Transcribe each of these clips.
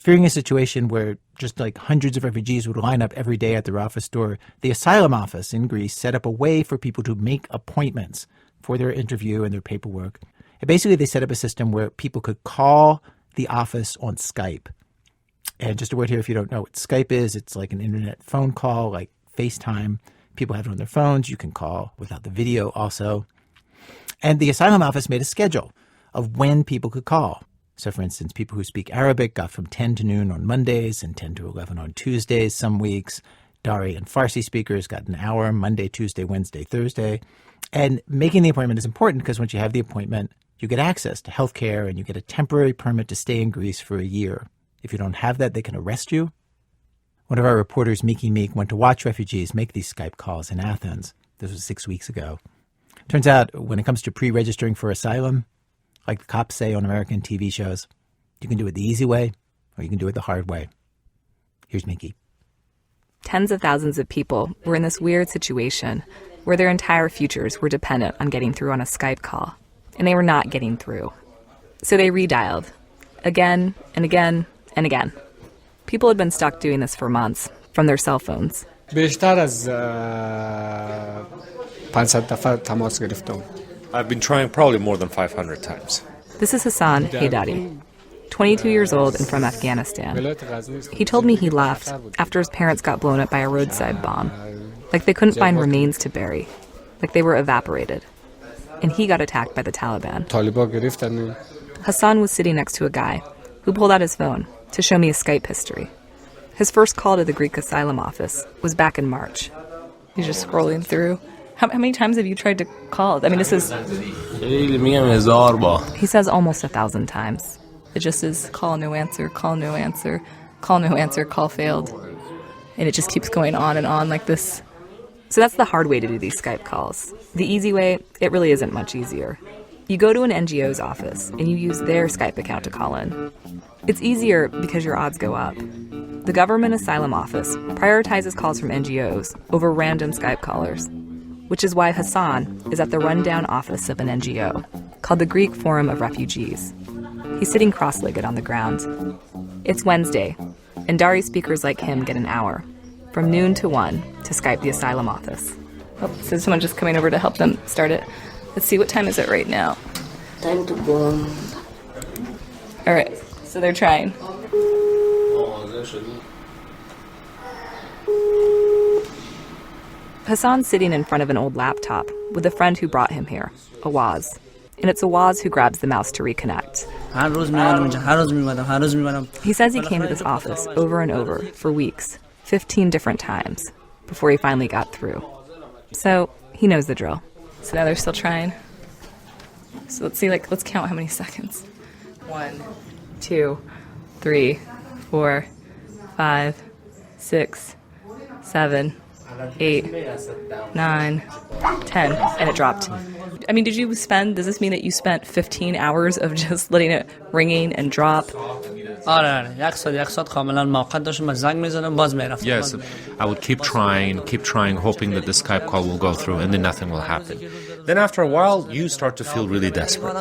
Fearing a situation where just like hundreds of refugees would line up every day at their office door, the asylum office in Greece set up a way for people to make appointments for their interview and their paperwork. And basically, they set up a system where people could call the office on Skype. And just a word here, if you don't know what Skype is, it's like an internet phone call, like FaceTime. People have it on their phones. You can call without the video also. And the asylum office made a schedule of when people could call. So, for instance, people who speak Arabic got from 10 to noon on Mondays and 10 to 11 on Tuesdays some weeks. Dari and Farsi speakers got an hour, Monday, Tuesday, Wednesday, Thursday. And making the appointment is important because once you have the appointment, you get access to health care and you get a temporary permit to stay in Greece for a year. If you don't have that, they can arrest you. One of our reporters, Miki Meek, went to watch refugees make these Skype calls in Athens. This was 6 weeks ago. Turns out, when it comes to pre-registering for asylum, like the cops say on American TV shows, you can do it the easy way or you can do it the hard way. Here's Miki. Tens of thousands of people were in this weird situation where their entire futures were dependent on getting through on a Skype call. And they were not getting through. So they redialed. Again and again and again. People had been stuck doing this for months from their cell phones. I've been trying probably more than 500 times. This is Hassan Haydari, 22 years old and from Afghanistan. He told me he left after his parents got blown up by a roadside bomb. Like they couldn't find remains to bury. Like they were evaporated. And he got attacked by the Taliban. Hassan was sitting next to a guy who pulled out his phone to show me his Skype history. His first call to the Greek asylum office was back in March. He's just scrolling through. How many times have you tried to call? I mean, this is... He says almost 1,000 times. It just is call, no answer, call, no answer, call, no answer, call failed. And it just keeps going on and on like this. So that's the hard way to do these Skype calls. The easy way, it really isn't much easier. You go to an NGO's office and you use their Skype account to call in. It's easier because your odds go up. The government asylum office prioritizes calls from NGOs over random Skype callers, which is why Hassan is at the rundown office of an NGO called the Greek Forum of Refugees. He's sitting cross-legged on the ground. It's Wednesday, and Dari speakers like him get an hour, from noon to 1, to Skype the asylum office. Oh, so someone just coming over to help them start it. Let's see, what time is it right now? Time to go. All right, so they're trying. Hassan's sitting in front of an old laptop with a friend who brought him here, Awaz. And it's Awaz who grabs the mouse to reconnect. He says he came to this office over and over for weeks, 15 different times, before he finally got through. So he knows the drill. So now they're still trying. So let's see, let's count how many seconds. 1, 2, 3, 4, 5, 6, 7, 8, 9, 10, and it dropped. I mean, does this mean that you spent 15 hours of just letting it ringing and drop? Yes, I would keep trying, hoping that the Skype call will go through, and then nothing will happen. Then after a while, you start to feel really desperate.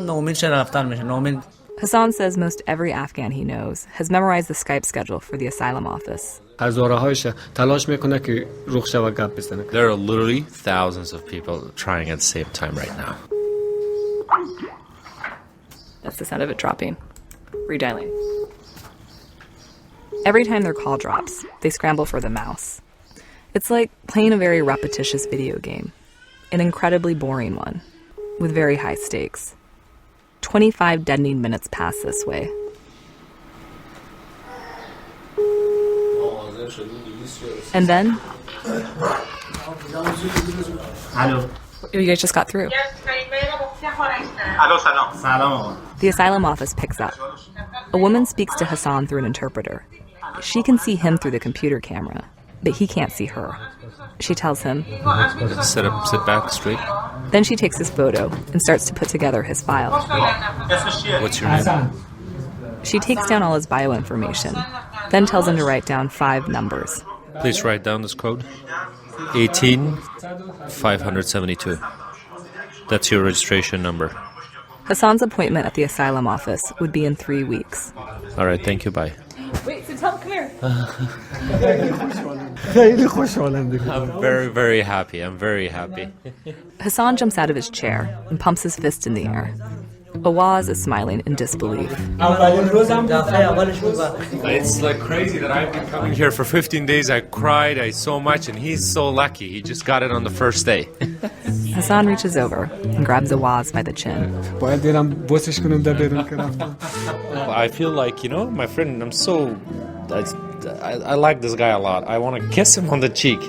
Hassan says most every Afghan he knows has memorized the Skype schedule for the asylum office. There are literally thousands of people trying at the same time right now. That's the sound of it dropping. Redialing. Every time their call drops, they scramble for the mouse. It's like playing a very repetitious video game, an incredibly boring one, with very high stakes. 25 deadening minutes pass this way. And then... Hello. You guys just got through. The asylum office picks up. A woman speaks to Hassan through an interpreter. She can see him through the computer camera, but he can't see her. She tells him, Sit back straight. Then she takes his photo and starts to put together his file. What's your name? She takes down all his bio information, then tells him to write down 5 numbers. Please write down this code. 18572. That's your registration number. Hassan's appointment at the asylum office would be in 3 weeks. All right, thank you, bye. Wait, I'm very, very happy. I'm very happy. Hassan jumps out of his chair and pumps his fist in the air. Awaz is smiling in disbelief. It's like crazy that I've been coming here for 15 days. I cried so much, and he's so lucky. He just got it on the first day. Hassan reaches over and grabs Awaz by the chin. I feel like, my friend, I like this guy a lot. I want to kiss him on the cheek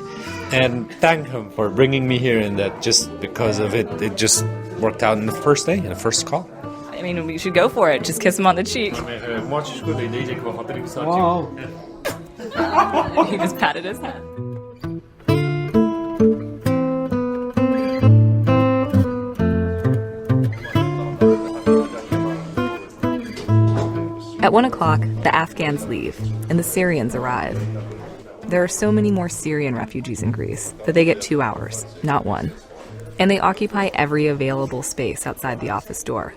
and thank him for bringing me here, and that just because of it, it just worked out in the first day, in the first call. I mean, we should go for it. Just kiss him on the cheek. Wow. He just patted his head. At 1 o'clock, the Afghans leave, and the Syrians arrive. There are so many more Syrian refugees in Greece that they get 2 hours, not 1. And they occupy every available space outside the office door.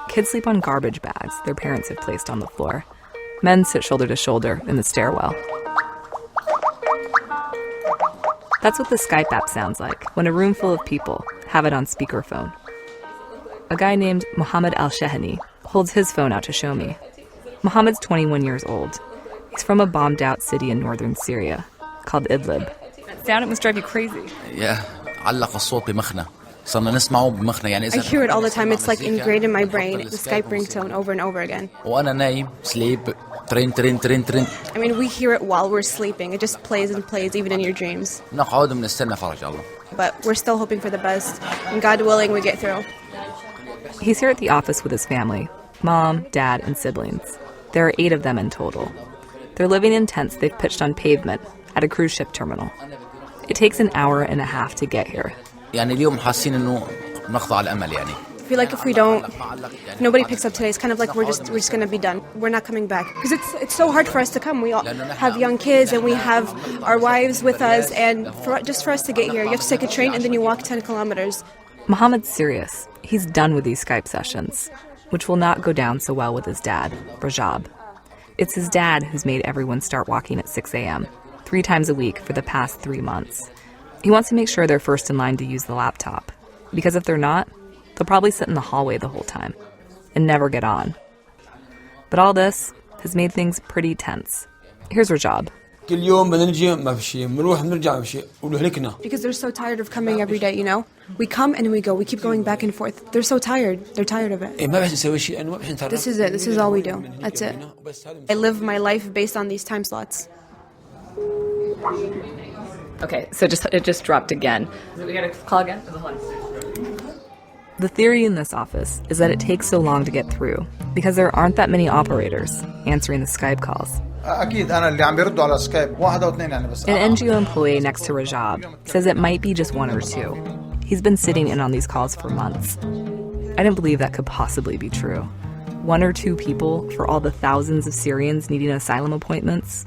Kids sleep on garbage bags their parents have placed on the floor. Men sit shoulder to shoulder in the stairwell. That's what the Skype app sounds like when a room full of people have it on speakerphone. A guy named Mohammed Al-Shehani holds his phone out to show me. Mohammed's 21 years old. He's from a bombed-out city in northern Syria called Idlib. That sound, it must drive you crazy. Yeah. I hear it all the time. It's like ingrained in my brain, the Skype ringtone over and over again. I mean, we hear it while we're sleeping. It just plays and plays, even in your dreams. But we're still hoping for the best, and God willing, we get through. He's here at the office with his family, mom, dad, and siblings. There are 8 of them in total. They're living in tents they've pitched on pavement at a cruise ship terminal. It takes an hour and a half to get here. I feel like if we don't, nobody picks up today. It's kind of like we're just going to be done. We're not coming back because it's so hard for us to come. We all have young kids and we have our wives with us, and just for us to get here, you have to take a train and then you walk 10 kilometers. Mohammed's serious. He's done with these Skype sessions, which will not go down so well with his dad, Rajab. It's his dad who's made everyone start walking at 6 a.m., 3 times a week for the past 3 months. He wants to make sure they're first in line to use the laptop, because if they're not, they'll probably sit in the hallway the whole time and never get on. But all this has made things pretty tense. Here's Rajab. Because they're so tired of coming every day, We come and we go. We keep going back and forth. They're so tired. They're tired of it. This is it. This is all we do. That's it. I live my life based on these time slots. Okay, so it just dropped again. We gotta call again? The theory in this office is that it takes so long to get through because there aren't that many operators answering the Skype calls. An NGO employee next to Rajab says it might be just 1 or 2. He's been sitting in on these calls for months. I didn't believe that could possibly be true. 1 or 2 people for all the thousands of Syrians needing asylum appointments.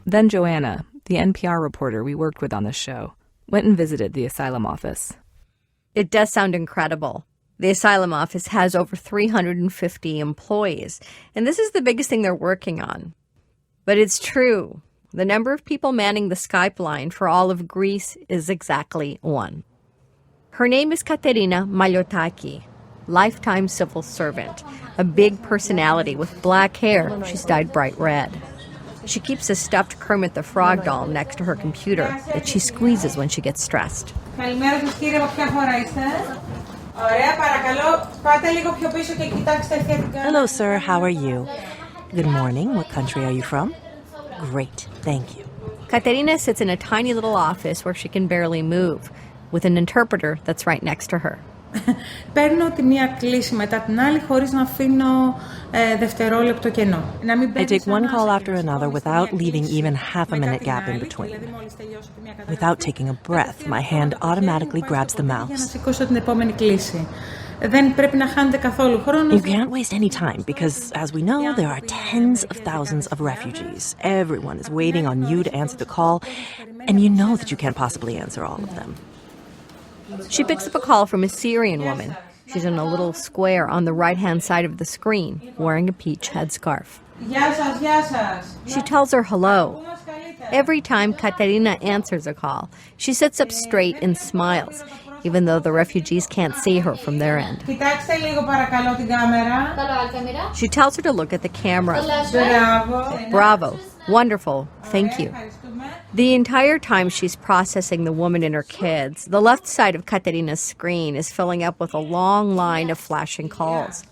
Then Joanna, the NPR reporter we worked with on this show, went and visited the asylum office. It does sound incredible. The asylum office has over 350 employees, and this is the biggest thing they're working on. But it's true. The number of people manning the Skype line for all of Greece is exactly 1. Her name is Katerina Maliotaki, lifetime civil servant, a big personality with black hair. She's dyed bright red. She keeps a stuffed Kermit the Frog doll next to her computer that she squeezes when she gets stressed. Hello, sir. How are you? Good morning. What country are you from? Great. Thank you. Katerina sits in a tiny little office where she can barely move, with an interpreter that's right next to her. Παίρνω τη μία κλίση μετά την άλλη χωρίς να αφήνω δευτερόλεπτο κενό. I take one call after another without leaving even half a minute gap in between. Without taking a breath, my hand automatically grabs the mouse. Για να σηκώσω την επόμενη κλίση. Δεν πρέπει να χάνετε καθόλου χρόνο. You can't waste any time because, as we know, there are tens of thousands of refugees. Everyone is waiting on you to answer the call, and you know that you can't possibly answer all of them. She picks up a call from a Syrian woman. She's in a little square on the right-hand side of the screen, wearing a peach headscarf. She tells her hello. Every time Katerina answers a call, she sits up straight and smiles, even though the refugees can't see her from their end. She tells her to look at the camera. Bravo. Wonderful. Thank you. The entire time she's processing the woman and her kids, the left side of Katerina's screen is filling up with a long line of flashing calls.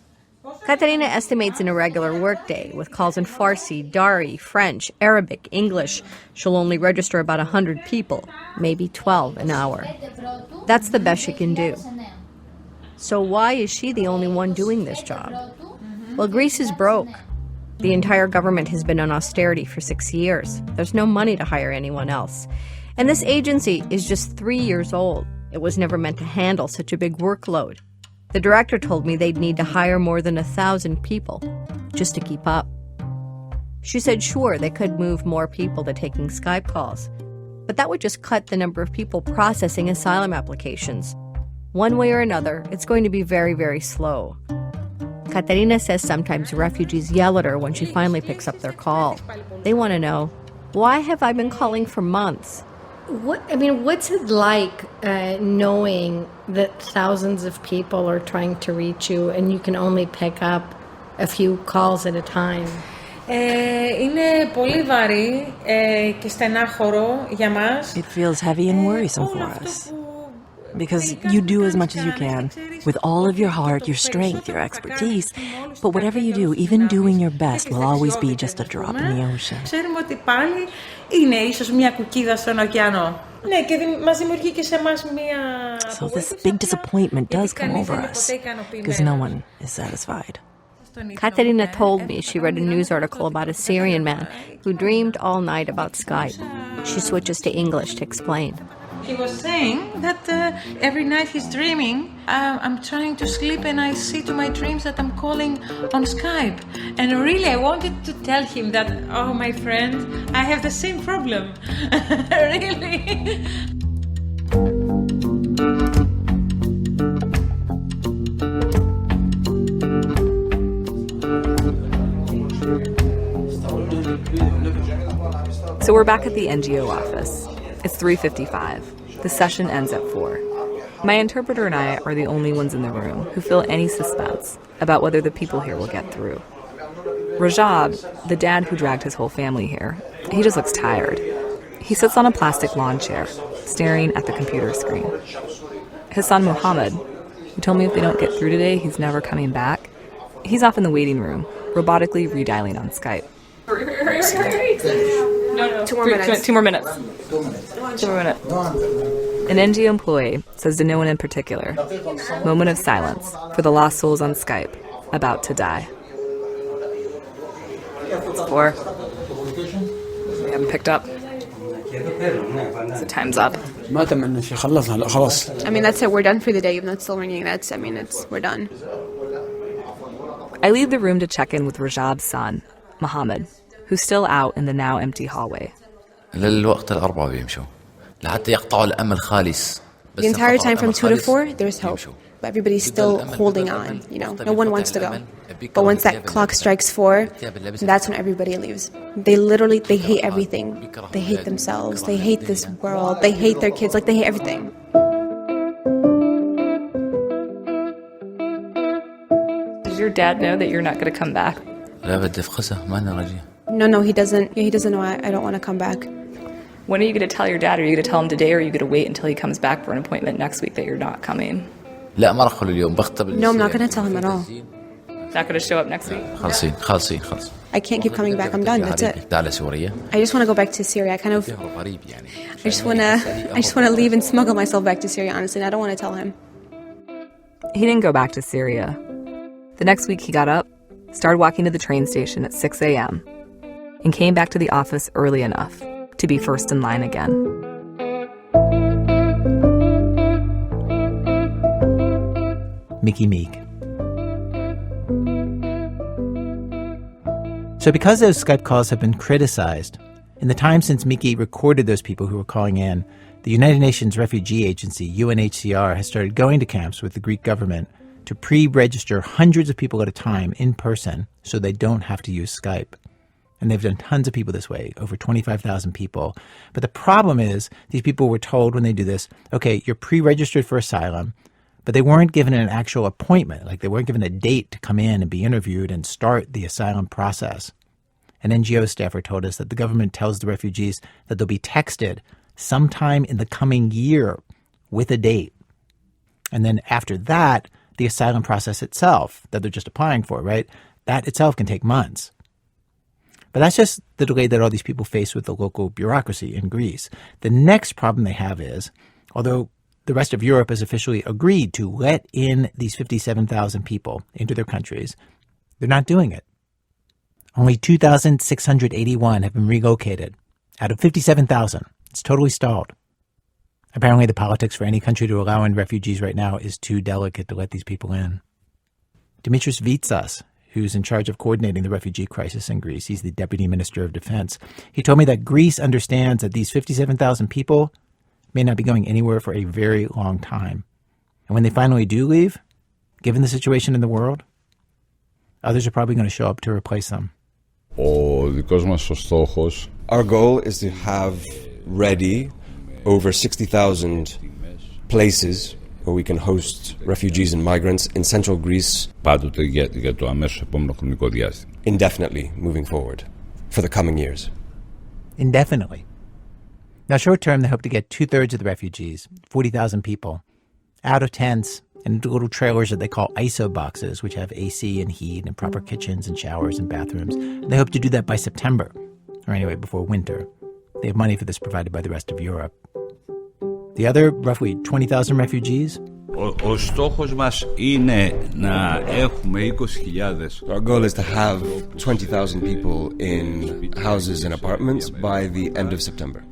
Katerina estimates an irregular workday with calls in Farsi, Dari, French, Arabic, English. She'll only register about 100 people, maybe 12 an hour. That's the best she can do. So why is she the only one doing this job? Well, Greece is broke. The entire government has been on austerity for 6 years. There's no money to hire anyone else. And this agency is just 3 years old. It was never meant to handle such a big workload. The director told me they'd need to hire more than 1,000 people just to keep up. She said, sure, they could move more people to taking Skype calls, but that would just cut the number of people processing asylum applications. One way or another, it's going to be very, very slow. Katerina says sometimes refugees yell at her when she finally picks up their call. They want to know, why have I been calling for months? What's it like knowing that thousands of people are trying to reach you and you can only pick up a few calls at a time? Είναι πολύ βαρύ και στενάχωρο για μας. It feels heavy and worrisome for us. Because you do as much as you can, with all of your heart, your strength, your expertise. But whatever you do, even doing your best will always be just a drop in the ocean. Ξέρουμε ότι πάλι είναι ίσως μια κουκίδα στον ωκεανό. Ναι, και μας δημιουργεί και σε εμάς μια... So this big disappointment does come over us, because no one is satisfied. Katerina told me she read a news article about a Syrian man who dreamed all night about Skype. She switches to English to explain. He was saying that every night he's dreaming, I'm trying to sleep and I see to my dreams that I'm calling on Skype. And really, I wanted to tell him that, oh, my friend, I have the same problem. Really. So we're back at the NGO office. It's 3:55. The session ends at 4. My interpreter and I are the only ones in the room who feel any suspense about whether the people here will get through. Rajab, the dad who dragged his whole family here, he just looks tired. He sits on a plastic lawn chair, staring at the computer screen. His son Mohammed, who told me if they don't get through today, he's never coming back, he's off in the waiting room, robotically redialing on Skype. No. 2 more minutes. 2 more minutes. 2 more minutes. An NGO employee says to no one in particular, moment of silence for the lost souls on Skype about to die. 4. They haven't picked up. So time's up. That's it. We're done for the day. Even though it's still ringing, we're done. I leave the room to check in with Rajab's son, Mohammed, who's still out in the now empty hallway. The entire time from 2 to 4, there's hope. But everybody's still holding on, No one wants to go. But once that clock strikes 4, that's when everybody leaves. They hate everything. They hate themselves. They hate this world. They hate their kids. They hate everything. Does your dad know that you're not going to come back? No, he doesn't. Yeah, he doesn't know I don't want to come back. When are you going to tell your dad? Are you going to tell him today, or are you going to wait until he comes back for an appointment next week that you're not coming? No, I'm not going to tell him at all. Not going to show up next week? I can't keep coming back. I'm done. That's it. I just want to go back to Syria. I just want to leave and smuggle myself back to Syria, honestly. And I don't want to tell him. He didn't go back to Syria. The next week he got up, started walking to the train station at 6 a.m., and came back to the office early enough to be first in line again. Mickey Meek. So because those Skype calls have been criticized, in the time since Mickey recorded those people who were calling in, the United Nations Refugee Agency, UNHCR, has started going to camps with the Greek government to pre-register hundreds of people at a time in person so they don't have to use Skype. And they've done tons of people this way, over 25,000 people. But the problem is these people were told when they do this, okay, you're pre-registered for asylum, but they weren't given an actual appointment. Like they weren't given a date to come in and be interviewed and start the asylum process. An NGO staffer told us that the government tells the refugees that they'll be texted sometime in the coming year with a date. And then after that, the asylum process itself that they're just applying for, right? That itself can take months. But that's just the delay that all these people face with the local bureaucracy in Greece. The next problem they have is, although the rest of Europe has officially agreed to let in these 57,000 people into their countries, they're not doing it. Only 2,681 have been relocated out of 57,000. It's totally stalled. Apparently the politics for any country to allow in refugees right now is too delicate to let these people in. Dimitris Vitsas, who's in charge of coordinating the refugee crisis in Greece, he's the Deputy Minister of Defense, he told me that Greece understands that these 57,000 people may not be going anywhere for a very long time. And when they finally do leave, given the situation in the world, others are probably going to show up to replace them. Our goal is to have ready over 60,000 places where we can host refugees and migrants in central Greece indefinitely moving forward for the coming years. Indefinitely. Now, short term, they hope to get 2/3 of the refugees, 40,000 people, out of tents and into little trailers that they call ISO boxes, which have AC and heat and proper kitchens and showers and bathrooms. They hope to do that by September, or anyway, before winter. They have money for this provided by the rest of Europe. The other roughly 20,000 refugees? Our goal is to have 20,000 people in houses and apartments by the end of September.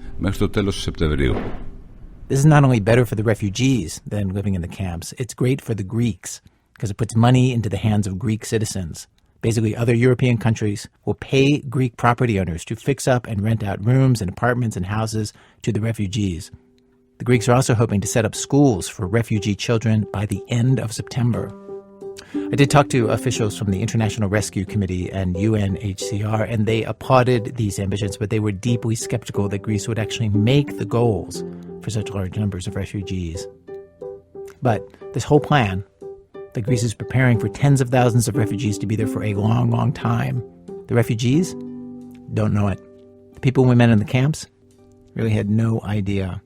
This is not only better for the refugees than living in the camps, it's great for the Greeks because it puts money into the hands of Greek citizens. Basically, other European countries will pay Greek property owners to fix up and rent out rooms and apartments and houses to the refugees. The Greeks are also hoping to set up schools for refugee children by the end of September. I did talk to officials from the International Rescue Committee and UNHCR, and they applauded these ambitions, but they were deeply skeptical that Greece would actually make the goals for such large numbers of refugees. But this whole plan, that Greece is preparing for tens of thousands of refugees to be there for a long, long time, the refugees don't know it. The people and women in the camps really had no idea.